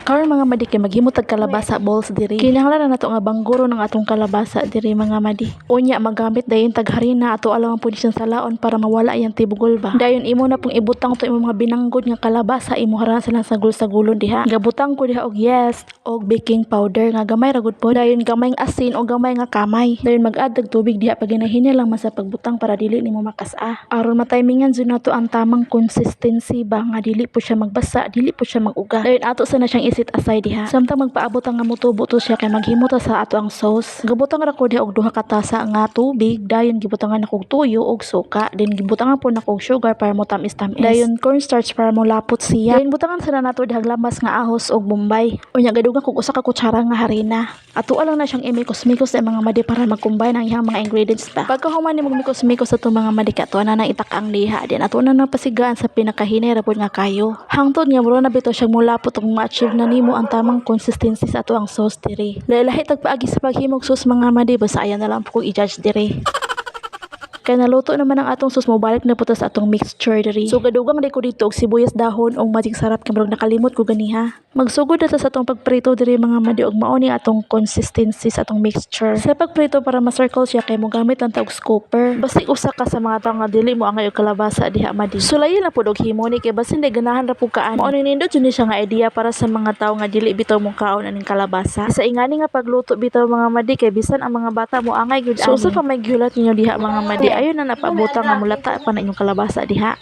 Karon mga madi kay maghimo tag kalabasa balls diri. Kinahanglan na nato nga bangguro ng atong kalabasa diri mga madi. Unya magamit dayon tag harina ato alang pud siyang salaon para mawala yang tibugol ba. Dayon imo na pong ibutang to imong mga binanggod nga kalabasa imo haran sila sa sagol-sagolon diha. Gabutang ko diha og og baking powder nga gamay ra gud po. Dayon gamay nga asin o gamay nga kamay. Dayon mag-add tag tubig diha pag hinahina lang man sa pagbutang para dili nimo makas-a. Aron matimingan jud nato ang tamang consistency ba nga dili po siya magbasa, dili po siya mag-uga. Dayon ato sana siyang isit aside diha. Samtang magpaabot ang nga mutubo to siya kay maghimo ta sa ato ang sauce. Gabutang ra ko diha og 2 ka tasa nga tubig, dayon gibutangan ako og tuyo og suka, then gibutangan po nako og sugar para mo tamis-tamis. Dayon cornstarch para mo lapot siya. Dayon butangan sana nato dihang lamas nga ahos og bombay. Unya gadugan kog usa ka kutsara nga harina. Ato lang na siyang imikos-mikos sa mga madi para mag-combine ang iyang mga ingredients ba. Pagka human ni magmikos-mikos sa mga madi ka to na nang itak ang liha, then ato na napasigaan sa pinakahinay ra pud nga kayo. Hangtod nga mura na bitaw siyang mulapot ug ma-achieve na nimo ang tamang consistency sa ato ang sauce diri. Lahi tag paagi sa paghimog sauce mga madi, basta ayan na lang po kog i-judge diri. Kaya naluto naman ang atong sauce, mobalik na po sa atong mixture diri. So gadugang di ko dito og sibuyas dahon og magic sarap kay murag nakalimot ko ganiha. Magsugod na sa atong pagprito diri mga madi og mao ni atong consistency sa atong mixture. Sa pagprito para ma-circle siya kay mo gamit lang ta og scooper. Basi usa ka sa mga tawo nga dili mo angay og kalabasa diha madi. Sulayin na pud og himo ni kay basin di ganahan ra pud kaan. Mao ni nindot jud ni siya nga idea para sa mga tawo nga dili bitaw mo kaon aning kalabasa. Sa ingani nga pagluto bitaw mga madi kay bisan ang mga bata mo angay gud ani. So usa ka may gihulat ninyo diha mga madi, ayon na napabutang nga mulata pa na inyong kalabasa diha.